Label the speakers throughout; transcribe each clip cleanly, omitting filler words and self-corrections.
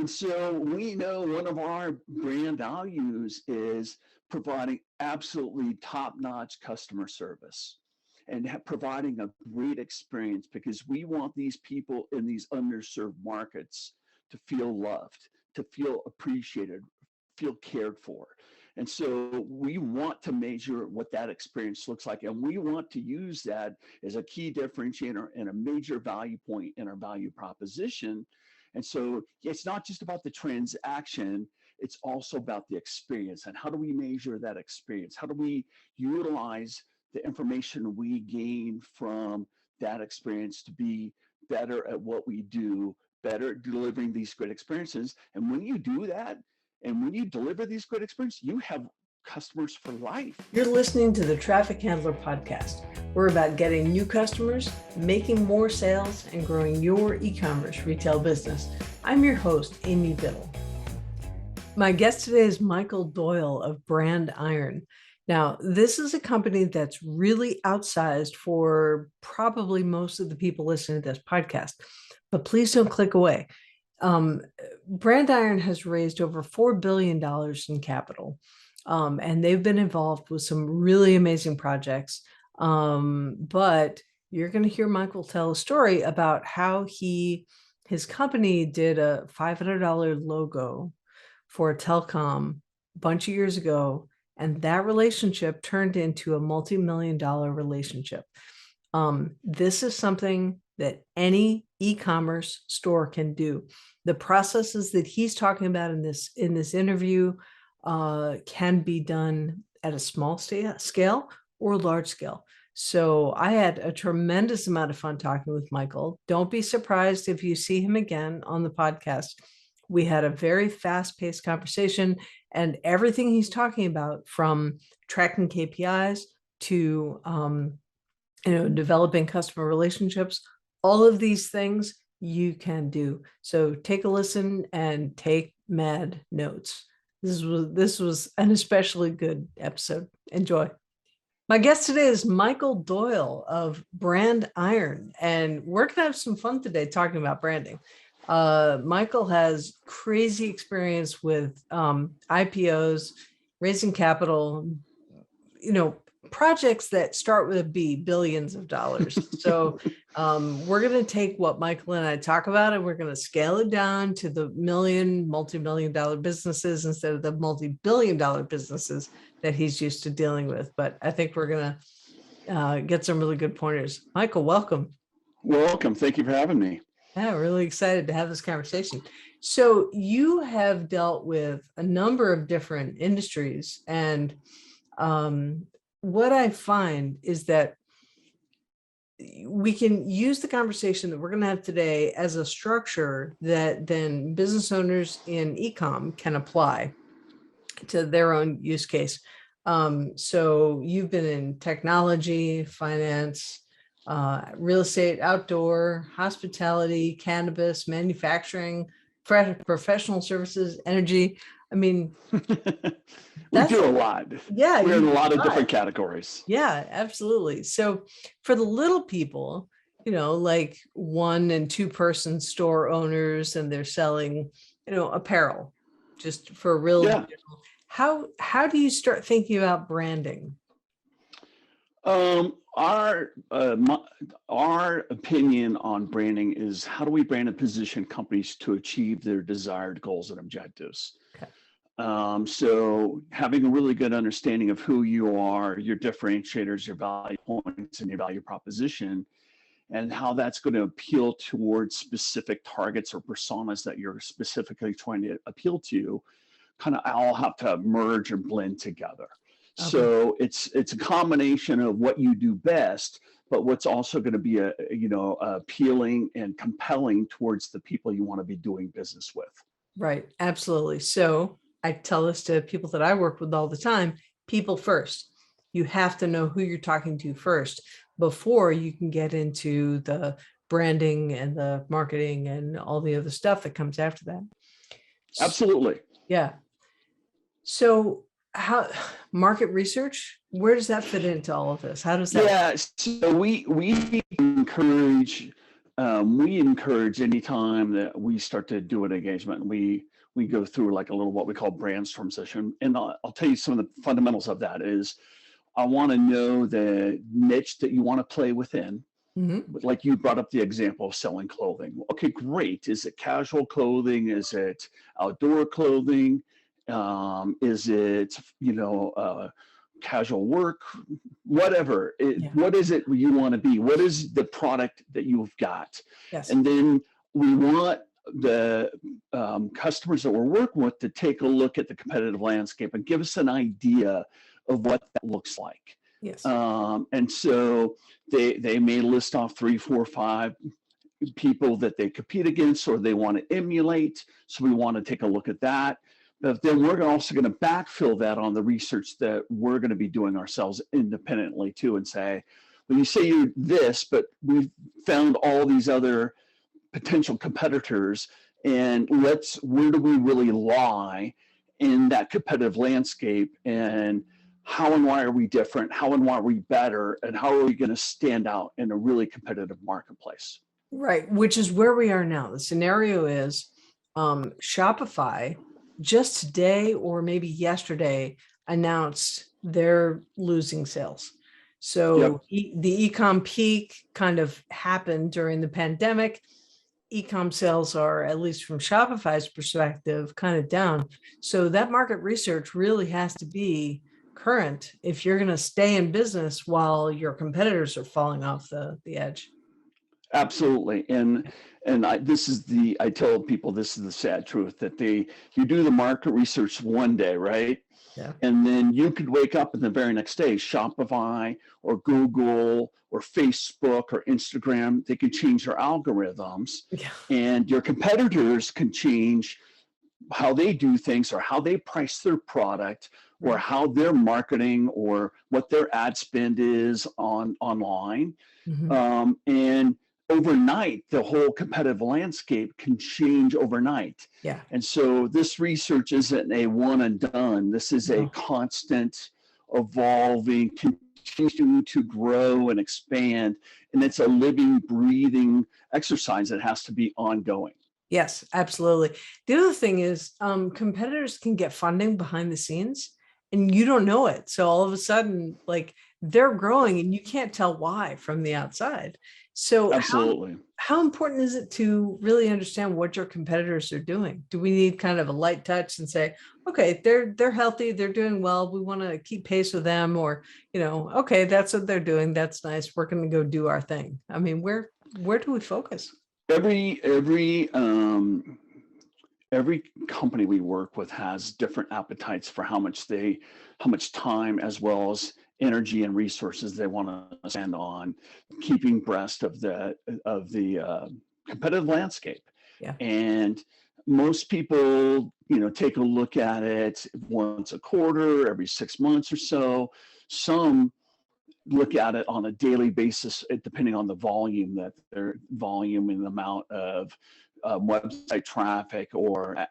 Speaker 1: And so we know one of our brand values is providing absolutely top-notch customer service and providing a great experience, because we want these people in these underserved markets to feel loved, to feel appreciated, feel cared for. And so we want to measure what that experience looks like. And we want to use that as a key differentiator and a major value point in our value proposition. And so it's not just about the transaction, it's also about the experience. And how do we measure that experience? How do we utilize the information we gain from that experience to be better at what we do, better at delivering these great experiences? And when you do that, and when you deliver these great experiences, you have customers for life.
Speaker 2: You're listening to the Traffic Handler Podcast. We're about getting new customers, making more sales, and growing your e-commerce retail business. I'm your host, Amy Biddle. My guest today is Michael Doyle of Brand Iron. Now, this is a company that's really outsized for probably most of the people listening to this podcast, but please don't click away. Brand Iron has raised over $4 billion in capital, and they've been involved with some really amazing projects. But you're going to hear Michael tell a story about how his company did a $500 logo for a telecom a bunch of years ago, and that relationship turned into a multi-million-dollar relationship. This is something that any e-commerce store can do. The processes that he's talking about in this interview can be done at a small scale or large scale. So I had a tremendous amount of fun talking with Michael. Don't be surprised if you see him again on the podcast. We had a very fast-paced conversation, and everything he's talking about, from tracking KPIs to developing customer relationships, all of these things you can do. So take a listen and take mad notes. This was an especially good episode. Enjoy. My guest today is Michael Doyle of Brand Iron, and we're going to have some fun today talking about branding. Michael has crazy experience with IPOs, raising capital, projects that start with a B, billions of dollars. So we're going to take what Michael and I talk about, and we're going to scale it down to the multi-million dollar businesses instead of the multi-billion dollar businesses that he's used to dealing with. But I think we're going to get some really good pointers. Michael, welcome.
Speaker 1: Welcome. Thank you for having me.
Speaker 2: Yeah, really excited to have this conversation. So you have dealt with a number of different industries, and what I find is that we can use the conversation that we're going to have today as a structure that then business owners in e-com can apply to their own use case. So you've been in technology, finance, real estate, outdoor, hospitality, cannabis, manufacturing, professional services, energy. I mean,
Speaker 1: we do a lot.
Speaker 2: Yeah.
Speaker 1: We're in a lot of different categories.
Speaker 2: Yeah, absolutely. So for the little people, like 1 and 2 person store owners, and they're selling, apparel, just for real.
Speaker 1: Yeah.
Speaker 2: How do you start thinking about branding?
Speaker 1: Our opinion on branding is, how do we brand and position companies to achieve their desired goals and objectives?
Speaker 2: Okay.
Speaker 1: So having a really good understanding of who you are, your differentiators, your value points, and your value proposition, and how that's going to appeal towards specific targets or personas that you're specifically trying to appeal to, kind of all have to merge and blend together. Okay. So it's a combination of what you do best, but what's also going to be appealing and compelling towards the people you want to be doing business with.
Speaker 2: Right. Absolutely. So I tell this to people that I work with all the time: people first. You have to know who you're talking to first before you can get into the branding and the marketing and all the other stuff that comes after that.
Speaker 1: Absolutely.
Speaker 2: Yeah. So how market research, where does that fit into all of this? How does that?
Speaker 1: Yeah. So we encourage we encourage anytime that we start to do an engagement, we go through like a little what we call brainstorm session. And I'll tell you some of the fundamentals of that is I want to know the niche that you want to play within.
Speaker 2: Mm-hmm.
Speaker 1: Like you brought up the example of selling clothing. Okay, great. Is it casual clothing? Is it outdoor clothing? Is it, casual work? Whatever. What is it you want to be? What is the product that you've got?
Speaker 2: Yes.
Speaker 1: And then we want the customers that we're working with to take a look at the competitive landscape and give us an idea of what that looks like.
Speaker 2: Yes.
Speaker 1: And so they may list off 3, 4, 5 people that they compete against or they want to emulate. So we want to take a look at that. But then we're also going to backfill that on the research that we're going to be doing ourselves independently too, and say, well, you say you're this, but we've found all these other potential competitors, and where do we really lie in that competitive landscape, and how and why are we different? How and why are we better? And how are we going to stand out in a really competitive marketplace?
Speaker 2: Right, which is where we are now. The scenario is Shopify just today or maybe yesterday announced they're losing sales. So the e-com peak kind of happened during the pandemic. E-com sales are, at least from Shopify's perspective, kind of down. So that market research really has to be current if you're going to stay in business while your competitors are falling off the edge.
Speaker 1: Absolutely. And I tell people this is the sad truth, that you do the market research one day, right?
Speaker 2: Yeah.
Speaker 1: And then you could wake up and the very next day, Shopify or Google or Facebook or Instagram, they could change their algorithms, and your competitors can change how they do things or how they price their product or how they're marketing or what their ad spend is online.
Speaker 2: Mm-hmm.
Speaker 1: And overnight, the whole competitive landscape can change overnight.
Speaker 2: Yeah.
Speaker 1: And so this research isn't a one and done. This is a constant, evolving, continuing to grow and expand. And it's a living, breathing exercise that has to be ongoing.
Speaker 2: Yes, absolutely. The other thing is competitors can get funding behind the scenes and you don't know it. So all of a sudden, like, they're growing and you can't tell why from the outside. So
Speaker 1: absolutely.
Speaker 2: How important is it to really understand what your competitors are doing? Do we need kind of a light touch and say, okay, they're healthy, they're doing well, we want to keep pace with them, or, okay, that's what they're doing, that's nice, we're going to go do our thing. I mean, where do we focus?
Speaker 1: Every company we work with has different appetites for how much time as well as energy and resources they want to spend on keeping abreast of the competitive landscape.
Speaker 2: Yeah.
Speaker 1: And most people, take a look at it once a quarter, every 6 months or so. Some look at it on a daily basis, depending on the volume and the amount of website traffic or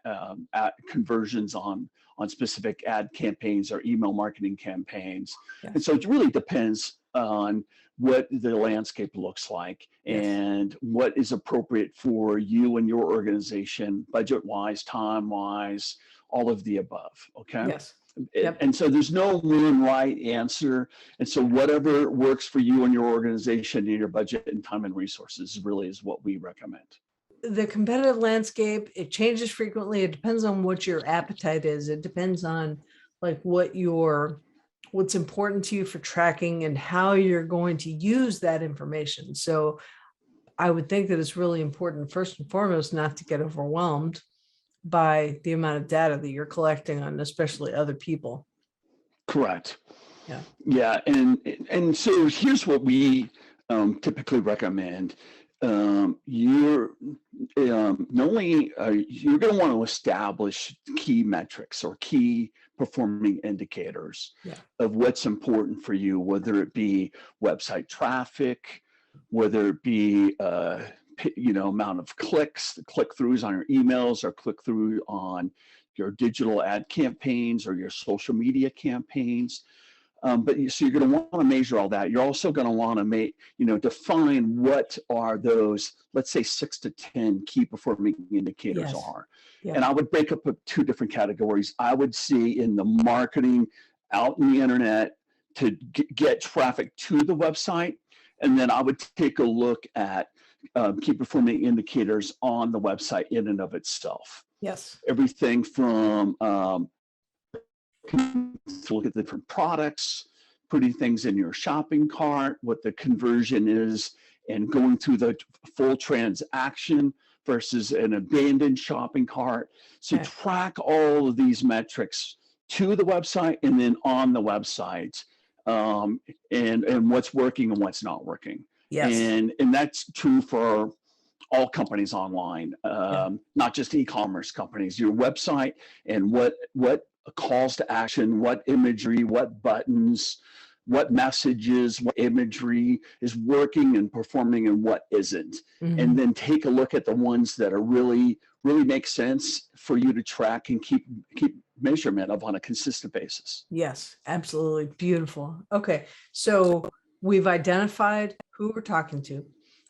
Speaker 1: conversions on specific ad campaigns or email marketing campaigns.
Speaker 2: Yes.
Speaker 1: And so it really depends on what the landscape looks like and what is appropriate for you and your organization, budget-wise, time-wise, all of the above, okay?
Speaker 2: Yes.
Speaker 1: And so there's no one right answer. And so whatever works for you and your organization and your budget and time and resources really is what we recommend.
Speaker 2: The competitive landscape, it changes frequently. It depends on what your appetite is. It depends on like what's important to you for tracking and how you're going to use that information. So I would think that it's really important, first and foremost, not to get overwhelmed by the amount of data that you're collecting on, especially other people.
Speaker 1: Correct.
Speaker 2: Yeah.
Speaker 1: Yeah. And so here's what we typically recommend. You're not only you're going to want to establish key metrics or key performing indicators of what's important for you, whether it be website traffic, whether it be amount of click-throughs on your emails, or click-through on your digital ad campaigns or your social media campaigns. So you're going to want to measure all that. You're also going to want to define what are those, let's say 6 to 10 key performing indicators
Speaker 2: Yes.
Speaker 1: are.
Speaker 2: Yeah.
Speaker 1: And I would break up 2 different categories. I would see in the marketing out in the internet to get traffic to the website. And then I would take a look at key performing indicators on the website in and of itself.
Speaker 2: Yes.
Speaker 1: Everything from to look at the different products, putting things in your shopping cart, what the conversion is, and going through the full transaction versus an abandoned shopping cart. So
Speaker 2: Okay.
Speaker 1: track all of these metrics to the website and then on the website, and what's working and what's not working.
Speaker 2: Yes.
Speaker 1: And that's true for all companies online, not just e-commerce companies. Your website and what calls to action, what imagery, what buttons, what messages, what imagery is working and performing and what isn't.
Speaker 2: Mhm.
Speaker 1: And then take a look at the ones that are really make sense for you to track and keep measurement of on a consistent basis.
Speaker 2: Yes, absolutely. Beautiful. Okay. So we've identified who we're talking to.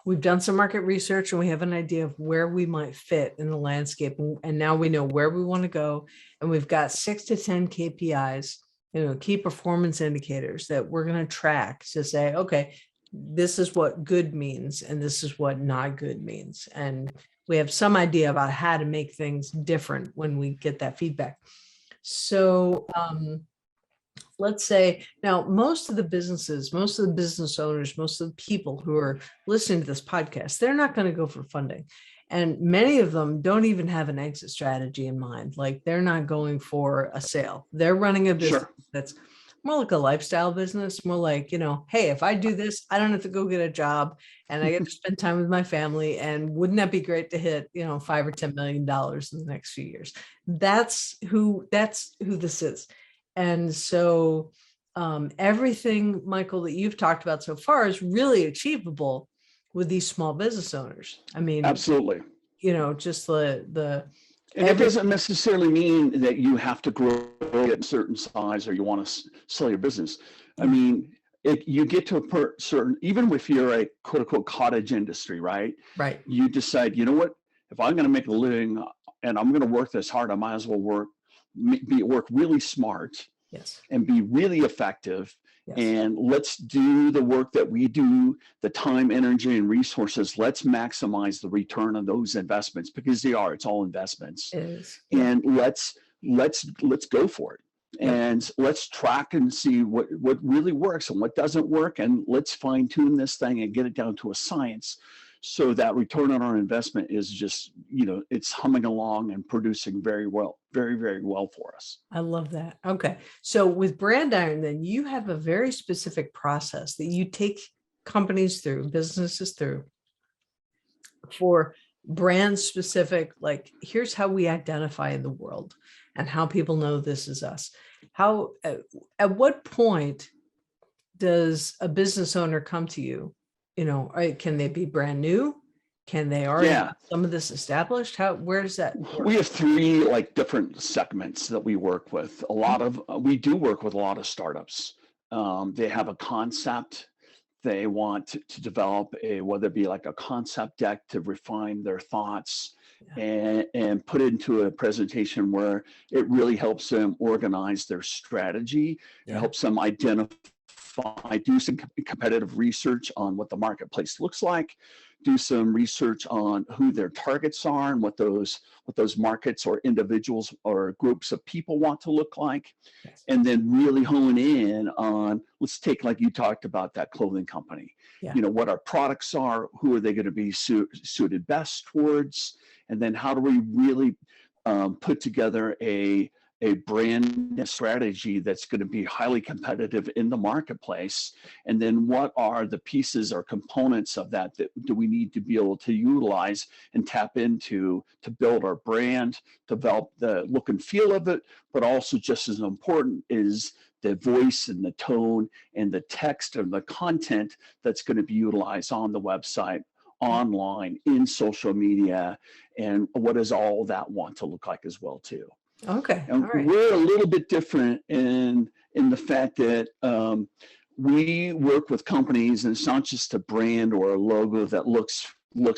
Speaker 2: We've done some market research and we have an idea of where we might fit in the landscape. And now we know where we want to go. And we've got 6 to 10 KPIs, key performance indicators that we're going to track to say, okay, this is what good means and this is what not good means. And we have some idea about how to make things different when we get that feedback. So let's say now, most of the business owners, most of the people who are listening to this podcast, they're not going to go for funding. And many of them don't even have an exit strategy in mind. Like they're not going for a sale. They're running a business that's more like a lifestyle business, more like, hey, if I do this, I don't have to go get a job and I get to spend time with my family. And wouldn't that be great to hit, $5 or $10 million in the next few years? That's who this is. And so everything, Michael, that you've talked about so far is really achievable with these small business owners. I mean,
Speaker 1: absolutely.
Speaker 2: Just the
Speaker 1: and it doesn't necessarily mean that you have to grow at a certain size or you want to sell your business. I mean, you get to a certain, even if you're a quote unquote cottage industry, right?
Speaker 2: Right.
Speaker 1: You decide, you know what, if I'm going to make a living and I'm going to work this hard, I might as well work really smart.
Speaker 2: Yes.
Speaker 1: And be really effective.
Speaker 2: Yes.
Speaker 1: And let's do the work that we do, the time, energy, and resources. Let's maximize the return on those investments because it's all investments.
Speaker 2: It is.
Speaker 1: And let's go for it. Yep. And let's track and see what really works and what doesn't work. And let's fine tune this thing and get it down to a science. So that return on our investment is just, it's humming along and producing very well, very, very well for us.
Speaker 2: I love that. Okay. So with Brand Iron, then you have a very specific process that you take companies through, businesses through for brand specific, like here's how we identify in the world and how people know this is us. How, at what point does a business owner come to you? Can they be brand new? Can they already have some of this established? Where does that work?
Speaker 1: We have 3 different segments that we work with. We do work with a lot of startups. They have a concept. They want to develop whether it be like a concept deck to refine their thoughts and put it into a presentation where it really helps them organize their strategy. It helps them identify, do some competitive research on what the marketplace looks like, do some research on who their targets are and what those markets or individuals or groups of people want to look like, and then really hone in on, let's take, like you talked about, that clothing company. What our products are, who are they going to be suited best towards, and then how do we really put together a brand strategy that's going to be highly competitive in the marketplace. And then what are the pieces or components of that do we need to be able to utilize and tap into to build our brand, develop the look and feel of it, but also just as important is the voice and the tone and the text and the content that's going to be utilized on the website, online, in social media, and what does all that want to look like as well too.
Speaker 2: Okay. All
Speaker 1: And
Speaker 2: right.
Speaker 1: we're a little bit different in the fact that we work with companies, and it's not just a brand or a logo that looks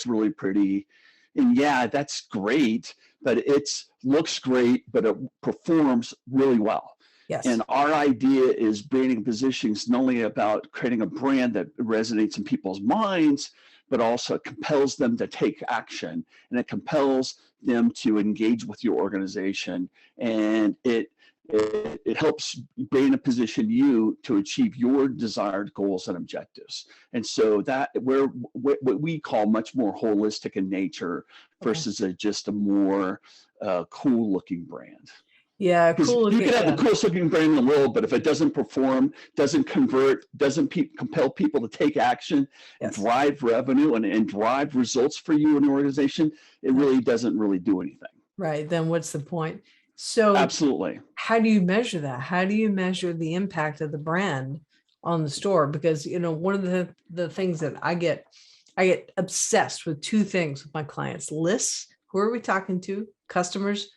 Speaker 1: really pretty. And yeah, that's great, but it's looks great, but it performs really well.
Speaker 2: Yes.
Speaker 1: And our idea is branding positioning is not only about creating a brand that resonates in people's minds, but also compels them to take action, and it compels them to engage with your organization. And it helps brand and position you to achieve your desired goals and objectives. And so that we're what we call much more holistic in nature
Speaker 2: Okay.
Speaker 1: versus just a more cool looking brand.
Speaker 2: Yeah.
Speaker 1: Because
Speaker 2: Cool.
Speaker 1: you
Speaker 2: Looking.
Speaker 1: can have the
Speaker 2: Yeah.
Speaker 1: coolest looking brand in the world, but if it doesn't perform, doesn't convert, doesn't compel people to take action,
Speaker 2: Yes.
Speaker 1: drive revenue, and drive results for you in the organization, it
Speaker 2: Yeah.
Speaker 1: really doesn't really do anything.
Speaker 2: Right. Then what's the point? So
Speaker 1: Absolutely.
Speaker 2: how do you measure that? How do you measure the impact of the brand on the store? Because, one of the things that I get obsessed with two things with my clients: lists, who are we talking to, customers,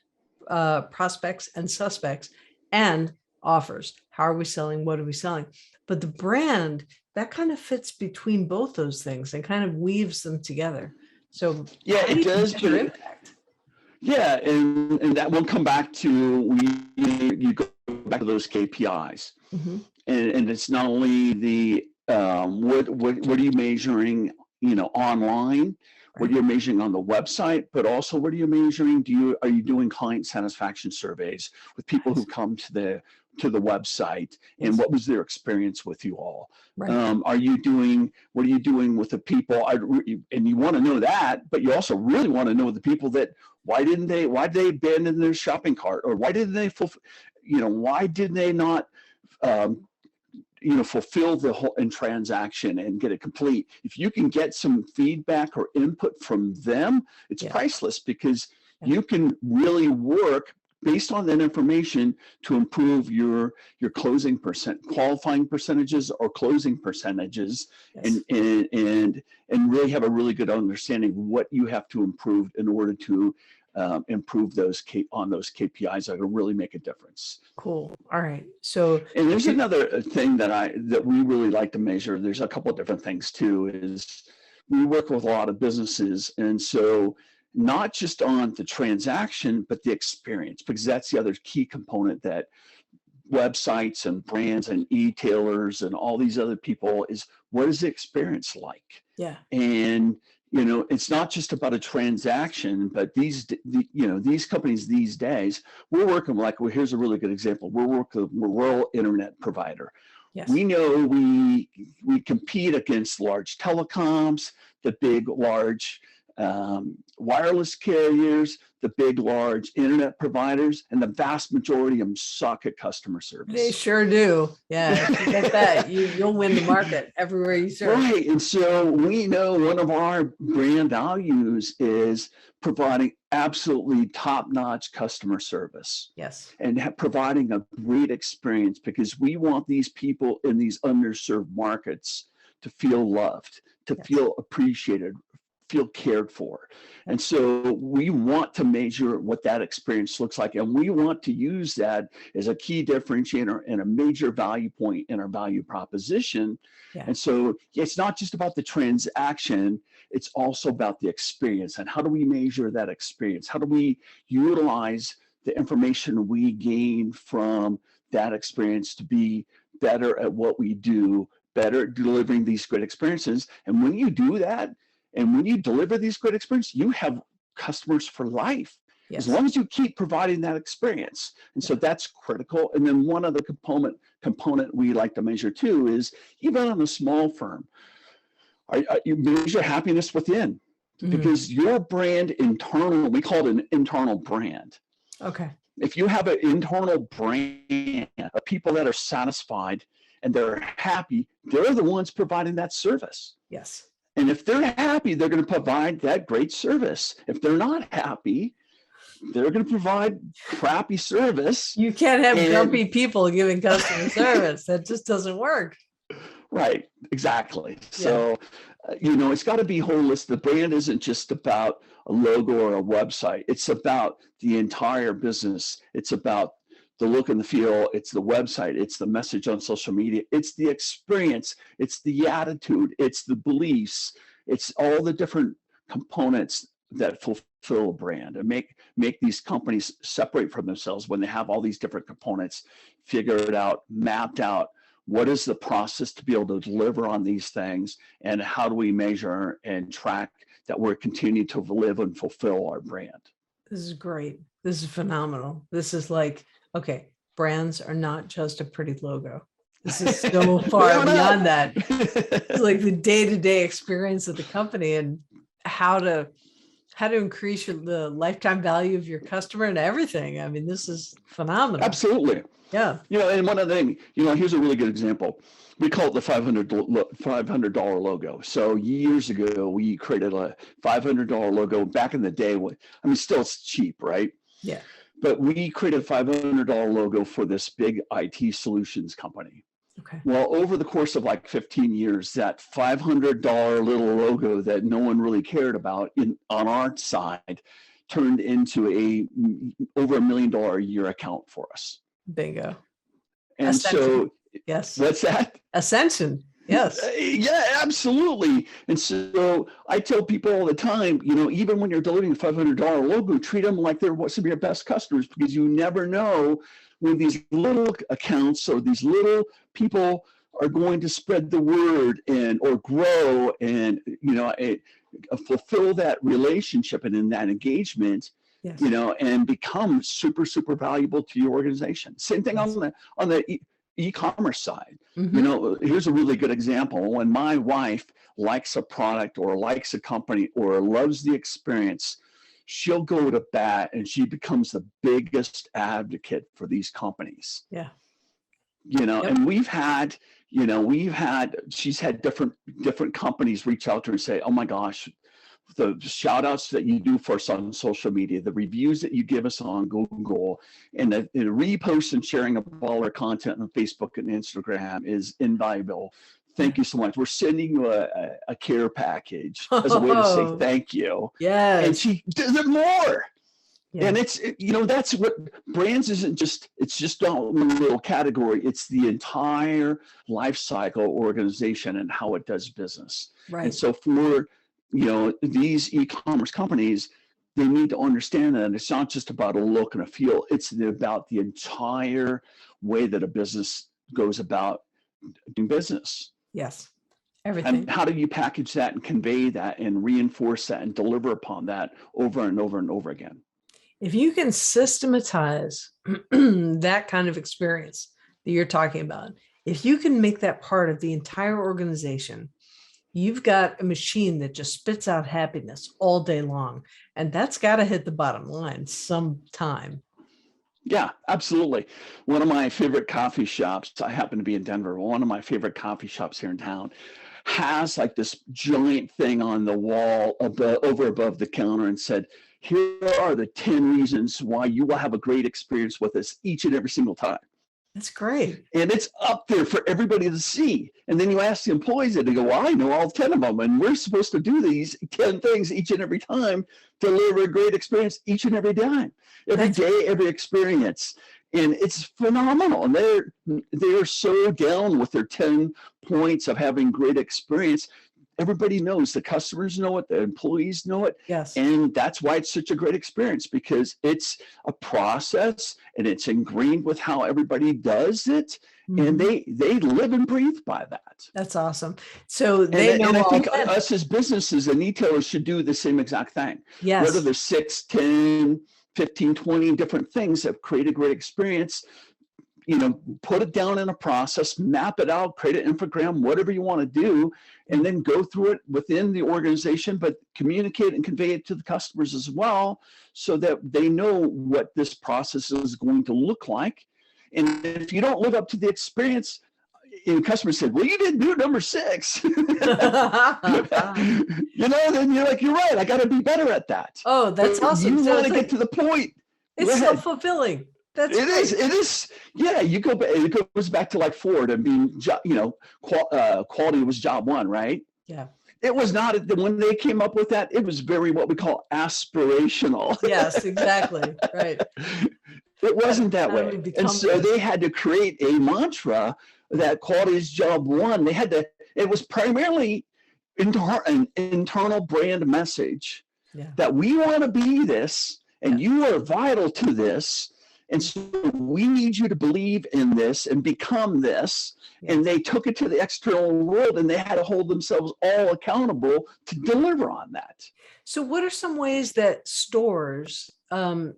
Speaker 2: prospects and suspects, and offers. How are we selling? What are we selling? But the brand, that kind of fits between both those things and kind of weaves them together. So
Speaker 1: Yeah,
Speaker 2: how do
Speaker 1: it
Speaker 2: you
Speaker 1: does,
Speaker 2: measure
Speaker 1: but
Speaker 2: impact?
Speaker 1: yeah, and that will come back to you go back to those KPIs,
Speaker 2: Mhm.
Speaker 1: and it's not only the what are you measuring, online, what
Speaker 2: Right.
Speaker 1: you're measuring on the website, but also what are you measuring? Are you doing client satisfaction surveys with people who
Speaker 2: Yes.
Speaker 1: come to the website, and
Speaker 2: Yes.
Speaker 1: what was their experience with you all?
Speaker 2: Right.
Speaker 1: What are you doing with the people? And you want to know that, but you also really want to know the people that why did they abandon their shopping cart, or why didn't they why did they not um, fulfill the whole transaction and get it complete? If you can get some feedback or input from them, it's
Speaker 2: Yeah.
Speaker 1: priceless, because
Speaker 2: Yeah.
Speaker 1: you can really work based on that information to improve your closing qualifying percentages or closing percentages,
Speaker 2: Yes.
Speaker 1: and really have a really good understanding of what you have to improve in order to improve those KPIs that will really make a difference.
Speaker 2: Cool. All right. So
Speaker 1: And there's another thing that we really like to measure. There's a couple of different things too. Is we work with a lot of businesses, and so not just on the transaction, but the experience, because that's the other key component that websites and brands and e-tailers and all these other people is, what is the experience like?
Speaker 2: yeah.
Speaker 1: And it's not just about a transaction, but these companies these days, we're working like, well, here's a really good example. We're working with a rural internet provider.
Speaker 2: Yes.
Speaker 1: We know we compete against large telecoms, the big large wireless carriers, the big large internet providers, and the vast majority of them suck at customer service.
Speaker 2: They sure do. Yeah. If you get that, you'll win the market everywhere you serve.
Speaker 1: Right. And so we know one of our brand values is providing absolutely top-notch customer service.
Speaker 2: Yes.
Speaker 1: And providing a great experience, because we want these people in these underserved markets to feel loved, to
Speaker 2: Yes.
Speaker 1: feel appreciated, feel cared for. And so we want to measure what that experience looks like. And we want to use that as a key differentiator and a major value point in our value proposition.
Speaker 2: Yeah.
Speaker 1: And so it's not just about the transaction, it's also about the experience. And how do we measure that experience? How do we utilize the information we gain from that experience to be better at what we do, better at delivering these great experiences? And when you do that, and when you deliver these great experiences, you have customers for life.
Speaker 2: Yes.
Speaker 1: As long as you keep providing that experience. And so that's critical. And then one other component we like to measure too is, even on a small firm, you measure happiness within.
Speaker 2: Mhm.
Speaker 1: Because your brand internal, we call it an internal brand.
Speaker 2: Okay.
Speaker 1: If you have an internal brand of people that are satisfied and they're happy, they're the ones providing that service.
Speaker 2: Yes.
Speaker 1: And if they're happy, they're going to provide that great service. If they're not happy, they're going to provide crappy service.
Speaker 2: You can't have grumpy people giving customer service. That just doesn't work.
Speaker 1: Right, exactly. So, it's got to be holistic. The brand isn't just about a logo or a website. It's about the entire business. It's about the look and the feel. It's the website. It's the message on social media. It's the experience. It's the attitude. It's the beliefs. It's all the different components that fulfill a brand and make these companies separate from themselves when they have all these different components figured out, mapped out. What is the process to be able to deliver on these things, and how do we measure and track that we're continuing to live and fulfill our brand?
Speaker 2: This is great. This is phenomenal. This is like, okay, brands are not just a pretty logo. This is so far beyond that. It's like the day-to-day experience of the company and how to increase the lifetime value of your customer and everything. I mean, this is phenomenal.
Speaker 1: Absolutely.
Speaker 2: Yeah.
Speaker 1: And one other thing, here's a really good example. We call it the $500 logo. So years ago, we created a $500 logo back in the day. Still it's cheap, right?
Speaker 2: Yeah.
Speaker 1: But we created a $500 logo for this big IT solutions company.
Speaker 2: Okay.
Speaker 1: Well, over the course of like 15 years, that $500 little logo that no one really cared about on our side turned into over $1 million a year account for us.
Speaker 2: Bingo.
Speaker 1: And
Speaker 2: Ascension.
Speaker 1: so,
Speaker 2: yes.
Speaker 1: What's that?
Speaker 2: Ascension. Yes.
Speaker 1: Yeah, absolutely. And so I tell people all the time, even when you're delivering a $500 logo, treat them like they're some of your best customers, because you never know when these little accounts or these little people are going to spread the word or grow and, fulfill that relationship and in that engagement.
Speaker 2: Yes.
Speaker 1: And become super, super valuable to your organization. Same thing on the e-commerce side.
Speaker 2: Mm-hmm.
Speaker 1: Here's a really good example. When my wife likes a product or likes a company or loves the experience, she'll go to bat and she becomes the biggest advocate for these companies.
Speaker 2: Yeah.
Speaker 1: Yep. And she's had different companies reach out to her and say, oh my gosh, the shout outs that you do for us on social media, the reviews that you give us on Google, and the reposts and sharing of all our content on Facebook and Instagram is invaluable. Thank you so much. We're sending you a care package as a way to say thank you.
Speaker 2: Yes.
Speaker 1: And she does it more.
Speaker 2: Yeah.
Speaker 1: And that's what brands isn't just, it's just not one little category. It's the entire life cycle organization and how it does business.
Speaker 2: Right.
Speaker 1: And so for these e-commerce companies, they need to understand that it's not just about a look and a feel. It's about the entire way that a business goes about doing business.
Speaker 2: Yes. Everything.
Speaker 1: And how do you package that and convey that and reinforce that and deliver upon that over and over and over again?
Speaker 2: If you can systematize that kind of experience that you're talking about, if you can make that part of the entire organization, you've got a machine that just spits out happiness all day long. And that's got to hit the bottom line sometime.
Speaker 1: Yeah, absolutely. One of my favorite coffee shops, I happen to be in Denver, one of my favorite coffee shops here in town has like this giant thing on the wall over above the counter and said, here are the 10 reasons why you will have a great experience with us each and every single time.
Speaker 2: That's great.
Speaker 1: And it's up there for everybody to see. And then you ask the employees and they go, well, I know all 10 of them. And we're supposed to do these 10 things each and every time, deliver a great experience each and every time, every day, every experience. And it's phenomenal. And they're so down with their 10 points of having great experience. Everybody knows, the customers know it, the employees know it.
Speaker 2: Yes.
Speaker 1: And that's why it's such a great experience, because it's a process and it's ingrained with how everybody does it. Mm-hmm. And they live and breathe by that.
Speaker 2: That's awesome. So they know.
Speaker 1: And I think us as businesses and retailers should do the same exact thing.
Speaker 2: Yes.
Speaker 1: Whether there's 6, 10, 15, 20 different things that create a great experience, put it down in a process, map it out, create an infogram, whatever you want to do, and then go through it within the organization, but communicate and convey it to the customers as well, so that they know what this process is going to look like. And if you don't live up to the experience, and customers said, well, you didn't do number 6. Then you're like, you're right, I got to be better at that.
Speaker 2: Oh, that's awesome.
Speaker 1: You want to get to the point.
Speaker 2: It's self-fulfilling. That's
Speaker 1: It is.
Speaker 2: great.
Speaker 1: It is. Yeah, you go back. It goes back to like Ford and being, quality was job one, right?
Speaker 2: Yeah.
Speaker 1: It was not when they came up with that. It was very what we call aspirational.
Speaker 2: Yes, exactly. Right.
Speaker 1: It wasn't that
Speaker 2: How do we
Speaker 1: way, and
Speaker 2: become
Speaker 1: so
Speaker 2: this?
Speaker 1: they had to create a mantra that quality is job one. They had to. It was primarily an internal brand message
Speaker 2: Yeah.
Speaker 1: that we want to be this, and
Speaker 2: Yeah.
Speaker 1: you are vital to this. And so we need you to believe in this and become this.
Speaker 2: Yes.
Speaker 1: And they took it to the external world and they had to hold themselves all accountable to deliver on that.
Speaker 2: So what are some ways that stores,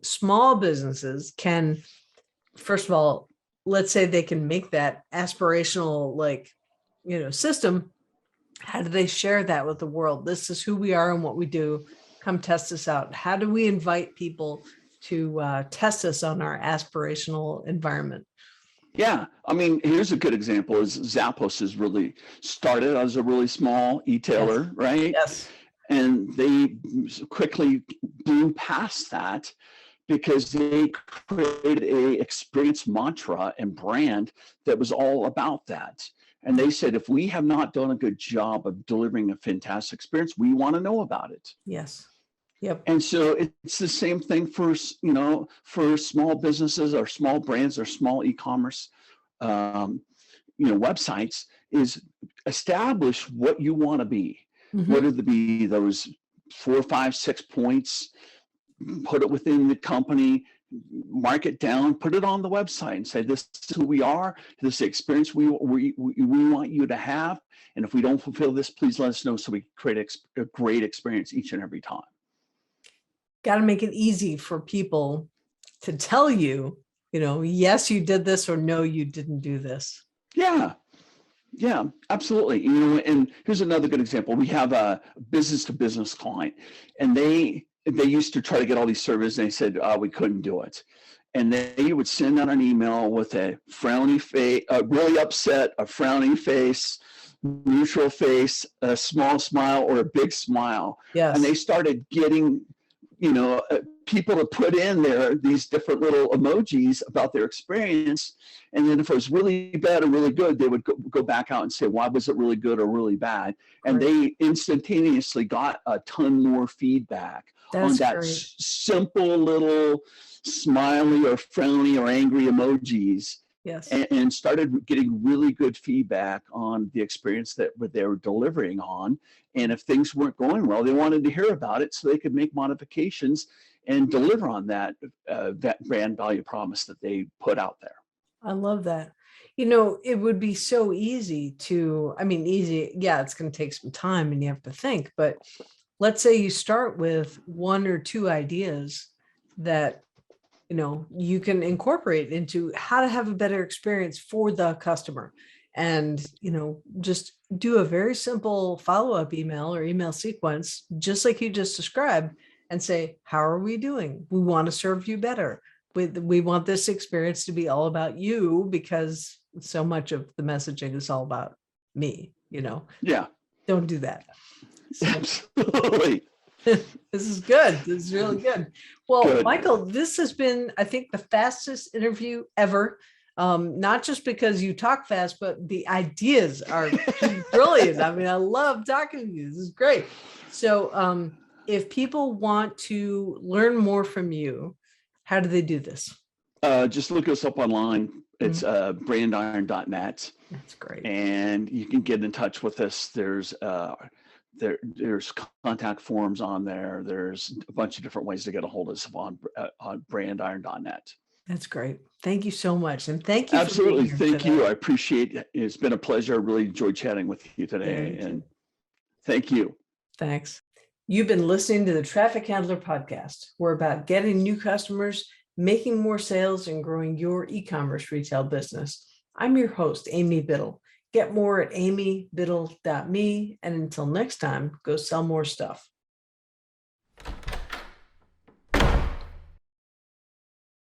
Speaker 2: small businesses can, first of all, let's say they can make that aspirational, system. How do they share that with the world? This is who we are and what we do. Come test us out. How do we invite people to test us on our aspirational environment?
Speaker 1: Yeah, I mean, here's a good example: is Zappos is really started as a really small e-tailer,
Speaker 2: Yes.
Speaker 1: right?
Speaker 2: Yes.
Speaker 1: And they quickly blew past that because they created a experience mantra and brand that was all about that. And they said, if we have not done a good job of delivering a fantastic experience, we want to know about it.
Speaker 2: Yes. Yep.
Speaker 1: And so it's the same thing for small businesses or small brands or small e-commerce, websites, is establish what you want to be.
Speaker 2: Mm-hmm.
Speaker 1: What are those 4, 5, 6 points? Put it within the company, mark it down, put it on the website, and say, this is who we are. This is the experience we want you to have. And if we don't fulfill this, please let us know so we create a great experience each and every time.
Speaker 2: Got to make it easy for people to tell you, yes, you did this, or no, you didn't do this.
Speaker 1: Yeah, absolutely. And here's another good example. We have a business to business client, and they used to try to get all these surveys, and they said, we couldn't do it. And they would send out an email with a frowny face, really upset, a frowning face, neutral face, a small smile, or a big smile.
Speaker 2: Yes.
Speaker 1: And they started getting people to put in these different little emojis about their experience. And then if it was really bad or really good, they would go back out and say, why was it really good or really bad? And they instantaneously got a ton more feedback on that simple little smiley or frowny or angry emojis.
Speaker 2: Yes.
Speaker 1: And started getting really good feedback on the experience that they were delivering on. And if things weren't going well, they wanted to hear about it so they could make modifications and deliver on that brand value promise that they put out there.
Speaker 2: I love that. It would be so easy easy. Yeah, it's going to take some time and you have to think, but let's say you start with 1 or 2 ideas that you can incorporate into how to have a better experience for the customer, and just do a very simple follow-up email or email sequence, just like you just described, and say, how are we doing? We want to serve you better. We want this experience to be all about you, because so much of the messaging is all about me.
Speaker 1: Yeah,
Speaker 2: don't do that.
Speaker 1: So, absolutely.
Speaker 2: This is good. This is really good. Well,
Speaker 1: good.
Speaker 2: Michael, this has been, I think, the fastest interview ever. Not just because you talk fast, but the ideas are brilliant. I mean, I love talking to you. This is great. So if people want to learn more from you, how do they do this?
Speaker 1: Just look us up online. It's brandiron.net.
Speaker 2: That's great.
Speaker 1: And you can get in touch with us. There's contact forms on there. There's a bunch of different ways to get a hold of us on brandiron.net.
Speaker 2: That's great. Thank you so much. And thank you.
Speaker 1: Absolutely. Thank you. I appreciate it. It's been a pleasure. I really enjoyed chatting with you today. And thank you.
Speaker 2: Thanks. You've been listening to the Traffic Handler Podcast. We're about getting new customers, making more sales, and growing your e-commerce retail business. I'm your host, Amy Biddle. Get more at amybiddle.me. And until next time, go sell more stuff.